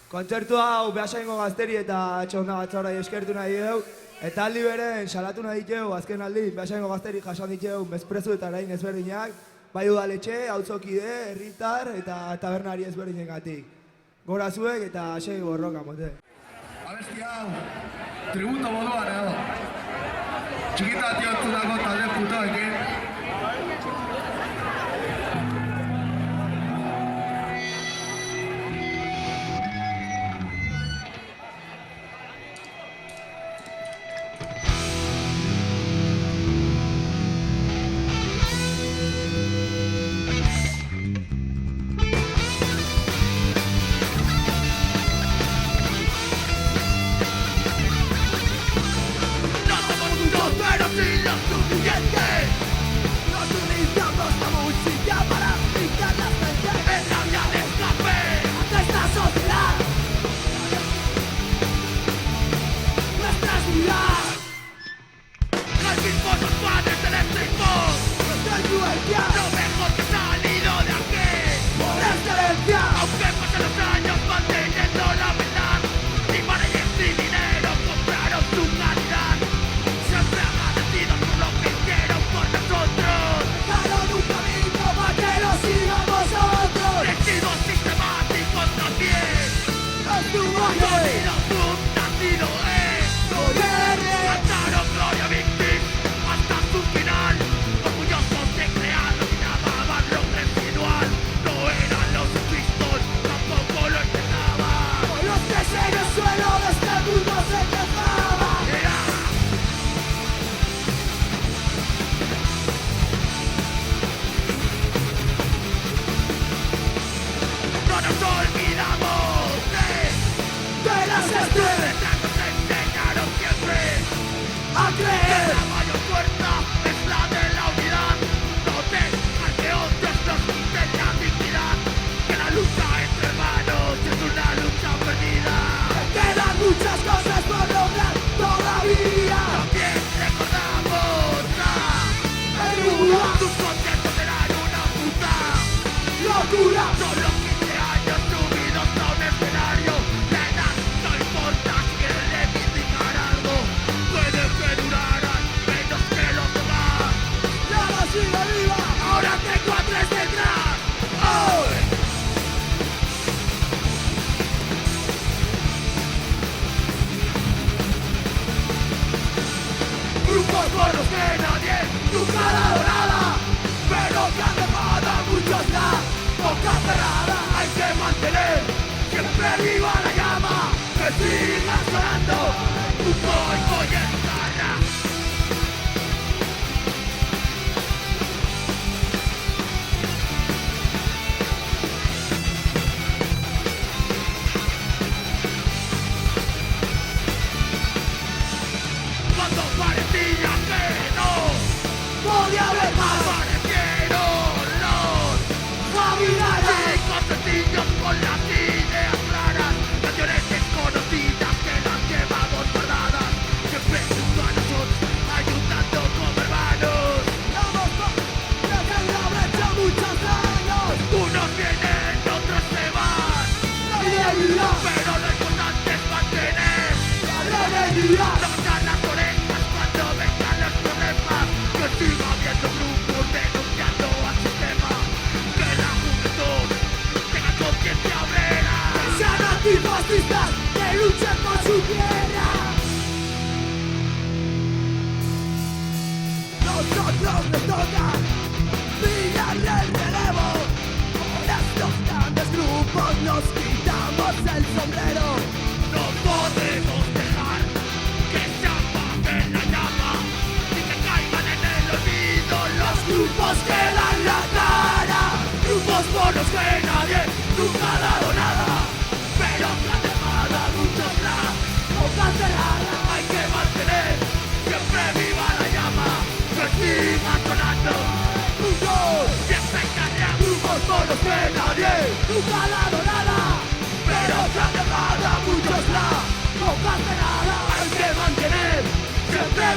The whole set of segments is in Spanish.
Kontzertu hau Beasaingo gazteri eta txonda batzora eskertu nahi dugu. Eta aldi beren salatu nahi dugu azken aldi Beasaingo gazteri jasan ditugu mezprezu eta arain ezberdinak, bai udaletxe, autzokide, herritar eta tabernari ezberdinengatik. Gora zuek eta segi borroka mote. Abesti hau, tributo moduan edo. Txikita tiontzunako talde putoekin.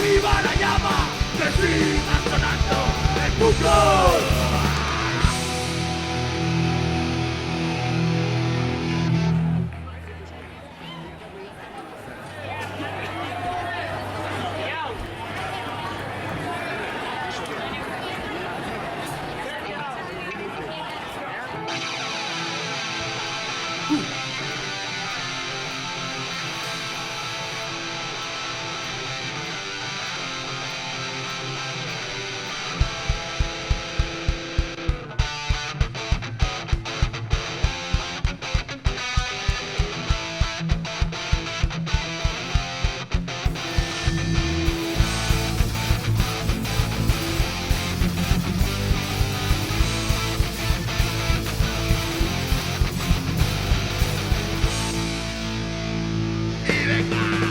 ¡Viva la llama! ¡Que siga sonando el fútbol! venga.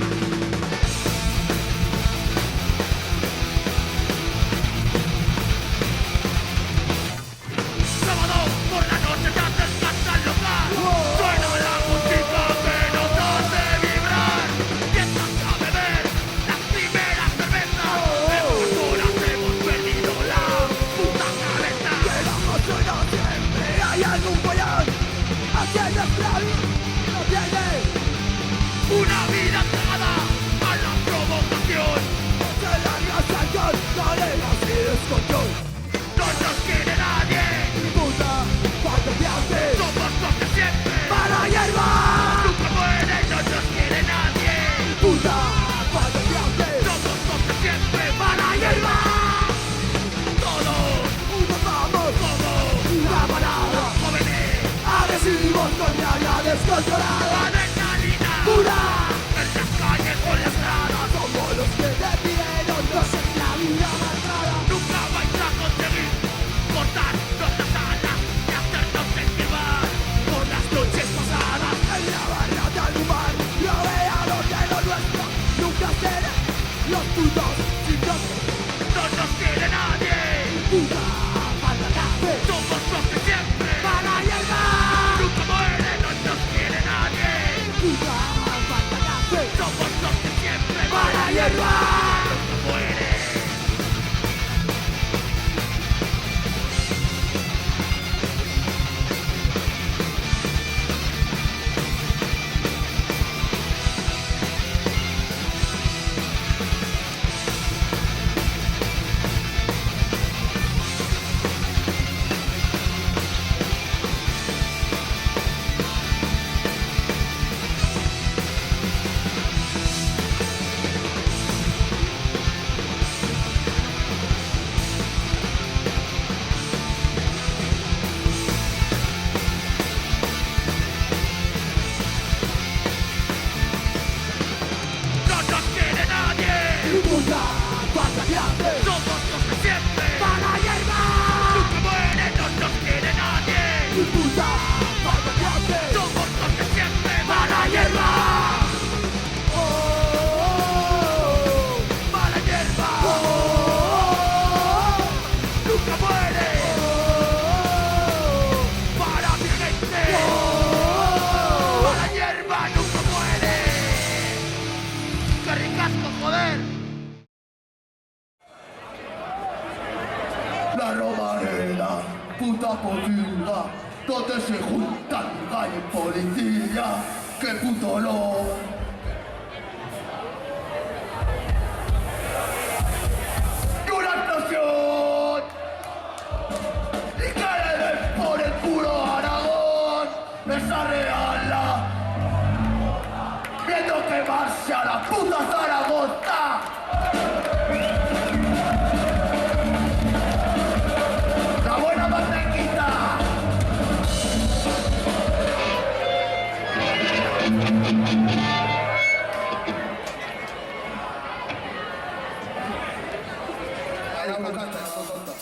Sábado por la noche ya descansa el local. Suena la música que nos hace vibrar. Empiezas a beber las primeras cervezas. En pocas horas hemos perdido la puta cabeza. Que bajo suena siempre hay algún follón. Aquí en nuestra vida no tiene Una vida entregada a la provocación. se larga saltón, cadenas y descontrol. No nos quiere nadie. Puta, cuando viaje Somos los de siempre. para hierba. Nunca muere, no nos quiere nadie. Puta, cuando viaje Somos los de siempre. para hierba. Todos Unos vamos como una manada, jóvenes. agresivos con rabia descontrolada. Adrenalina Pura, en las calles con las gradas. como los que decidieron los en la vida marcada. Nunca vais a conseguir cortar nuestras alas y hacernos sentir mal por las noches pasadas. En la barra de algún bar, rodeados de lo nuestro, nunca seré los putos sin nombre. No nos quiere nadie. Puta, falta de hace Somos los de siempre. para hierba. Nunca muere, no nos quiere nadie. Puta, falta de hace Somos los de siempre. para hierba. Nunca muere. No nos quiere nadie. Puta, falta de hace Somos los de siempre. para hierba. Nunca muere, no nos quiere nadie. Puta, falta de hace Somos los de siempre. para hierba. Oh, Mala hierba. oh, oh, Nunca muere. Para mi gente. Mala hierba nunca muere. ¡Qué ricasco, joder! La Romareda, puta podrida, donde se juntan calle y policía, qué puto olor. ¡Y una explosión! ¡Y que le den por el culo a Aragón! ¡Esa reala! ¡Viendo quemarse a la puta Zaragoza! ¡La buena mantequita! Ahí me encanta, la tonta.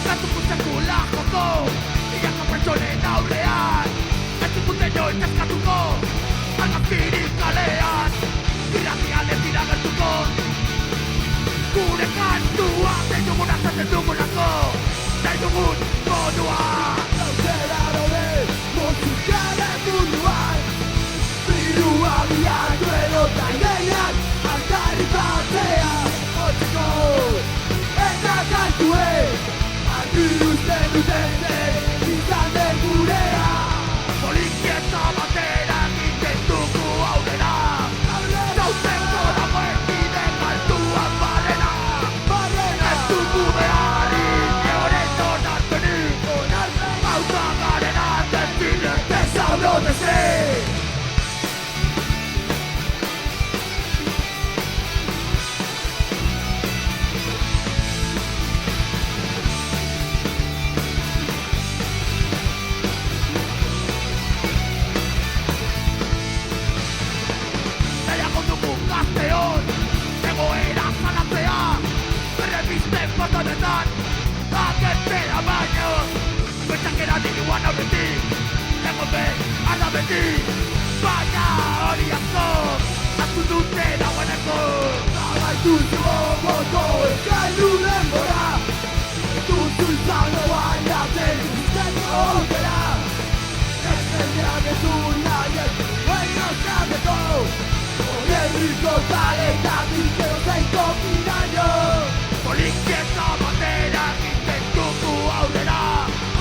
Katu sekula joko Iako pertsonen aurrean Ez diputen noiz eskatuko Almazkirik kalean Irrati honetan agertzea baino Pentsakera diruan aurretik egon behar da beti Baina hori asko hartu dute dagoeneko Amaitu zigomoko elkailu denbora Duzu izango baina zen izteko aukera Ez jendeak ez du nahi ez baina zateko Herriko taletatik edo zeiko kinaino Polizieta batera egiten dugu aurrera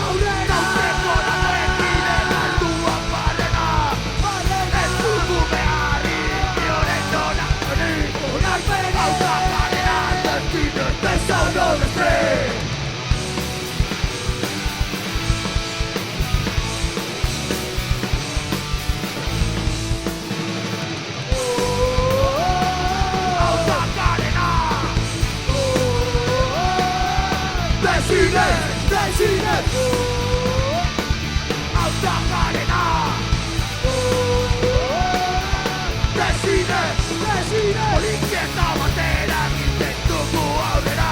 Aurrera! Gauzeko dagoen bide galduan barrena Ez dugu beharrik inoren onarpenik Onarpenik! Aurkakarena destino Besono de estrés Aurkakarena Decide Aurkakarena Decide Polizieta batera egiten dugu aurrera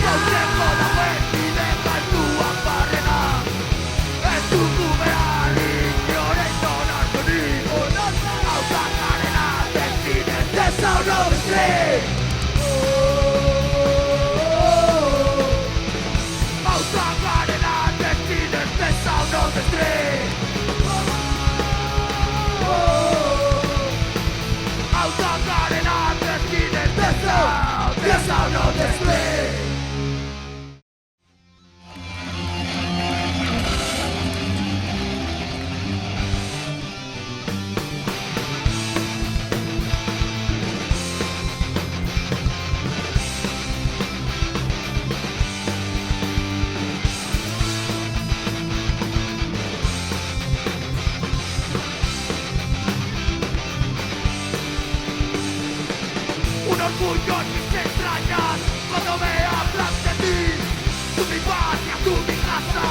Gauzeko dagoen bide galduan barrena Ez dugu beharrik inoren onarpenik Aurkakarena decide Besono de estrés Aurkakarena decide the sound of the street Aurkakarena decide the sound of the street Un orgullo en mis entrañas cuando me hablas de ti Tú mi patria, tú mi casa,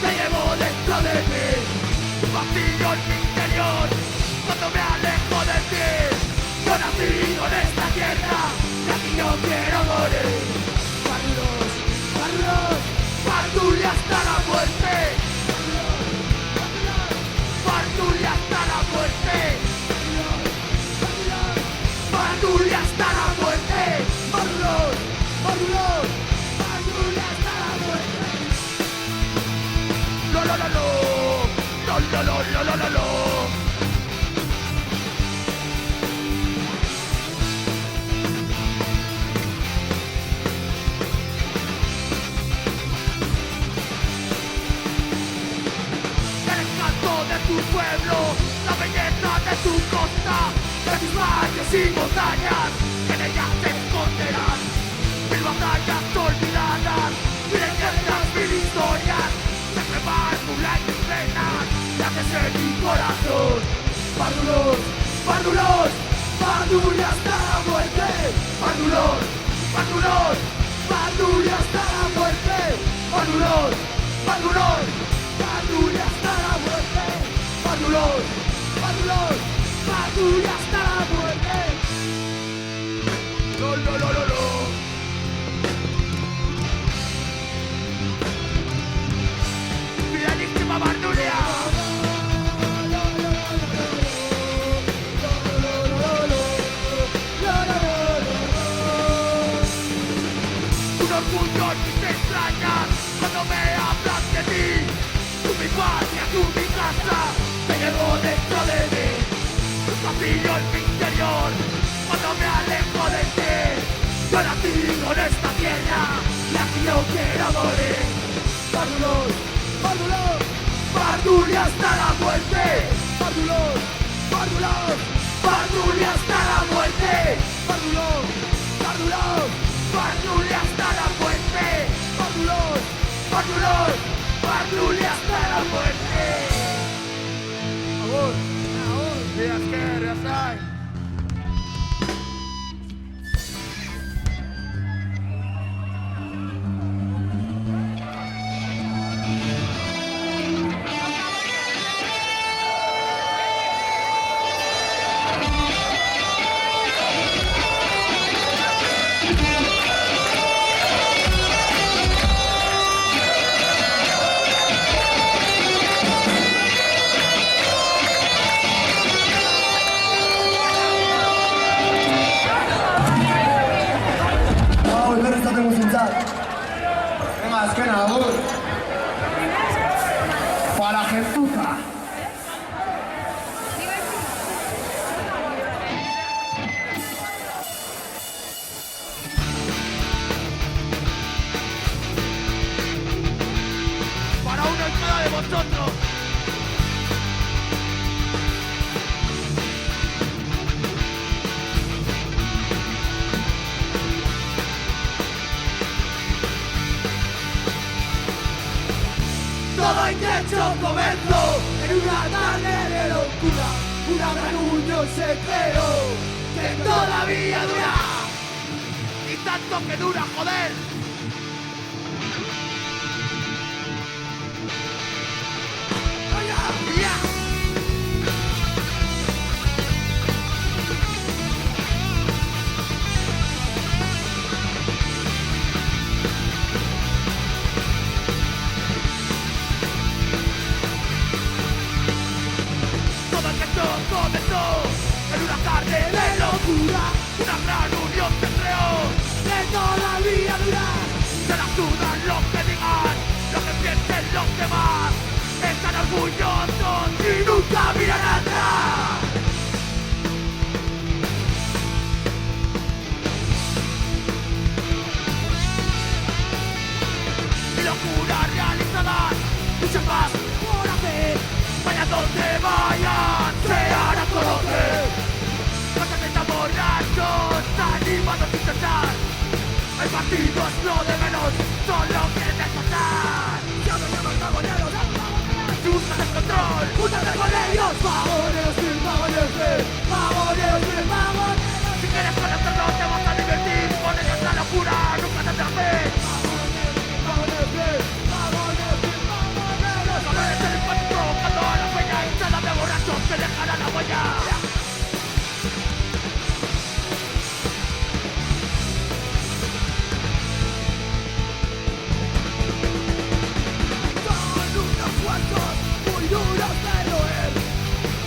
te llevo dentro de mí Un vacío en mi interior cuando me alejo de ti Yo nací en esta tierra y aquí yo quiero morir Pardulia hasta la muerte Pardulia hasta la muerte Pardulia hasta la muerte Pardulia hasta la muerte Lo lo lo lo Lo lo lo lo lo lo lo El encanto de tu pueblo La belleza de tu costa De tus valles y montañas Que en ellas te esconderán Mil batallas olvidadas Mil leyendas, mil historias Se me van en mis venas Y haces en mi corazón Pardulia hasta la muerte Pardulia hasta la muerte Pardulia hasta la muerte Pardulia hasta la muerte Lo lo lo lo lo Fidelísima Pardulia Un orgullo en mis entrañas cuando me hablas de ti Tú mi patria, tú mi casa, te llevo dentro de mí Un vacío en mi interior cuando me alejo de ti Yo nací en esta tierra y aquí yo quiero morir Pardulia hasta la muerte Pardulia hasta la muerte Pardulia hasta la muerte Pardulia hasta la muerte Días que reasai entzat. Venga, azken agur. Para gentuza. Para uno en cada de vosotros. Todo intento comenzó en una tarde de locura. Una gran unión se creó que todavía dura. Y tanto que dura, joder. Ya. Todo esto comenzó en una tarde de locura. Una gran unión se creó. Que todavía dura. Se la sudan lo que digan, lo que piensen los demás. Están orgullosos y nunca miran atrás. Y locuras realizadas, muchas más por hacer. Vaya donde vayan, se hará conocer. No se sientan borrachos, animados sin cesar. El partido es lo de menos, solo quieren despertar. Si buscas el control, ¡Júntate con ellos! ¡Vagoneros, sí, vagoneros, sí! ¡Vagoneros, sí, vagoneros! si quieres conocerlos te vas a divertir. Con ellos la locura nunca te atrapes. ¡Vagoneros, sí! ¡Vagoneros, sí, vagoneros! No eres el impacto provocando a la peña y sala de borrachos que dejarán la huella. Son unos cuantos muy duros de roer.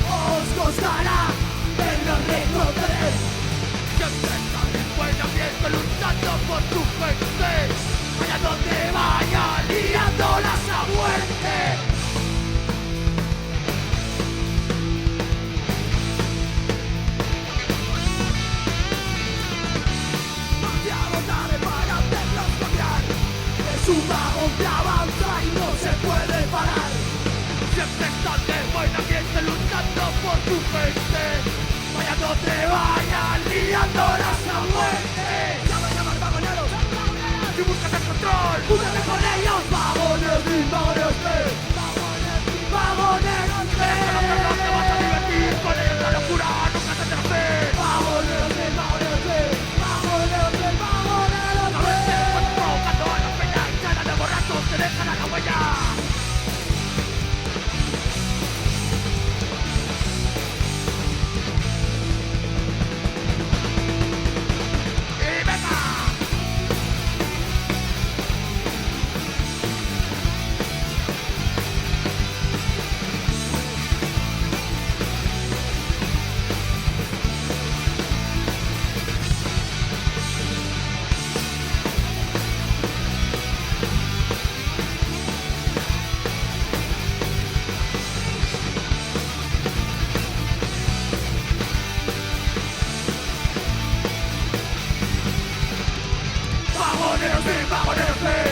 Os costará verlos retroceder. Siempre están en buen ambiente luchando por tu gente. Vaya donde vaya, liándolas a muerte. Demasiado tarde para hacerlos cambiar. Es un vagón que avanza y no se puede parar. Siempre están de buen ambiente luchando por tu gente. Vaya donde vaya, liándolas a muerte. ¡Llama, vagoneros! Si buscas el control, ¡Júntate con ellos! ¡Vagoneros, sí, vagoneros, sí! ¡Vagoneros, sí, vagoneros, sí! no te vas a divertir. Con ellos la locura nunca te atrapes. ¡Vagoneros, sí, vagoneros, sí! ¡Vagoneros, sí, vagoneros, No eres el sí! impacto provocando a la peña y sala de borrachos que dejarán la huella. Y venga. Vagoneros, sí, vagoneros, sí.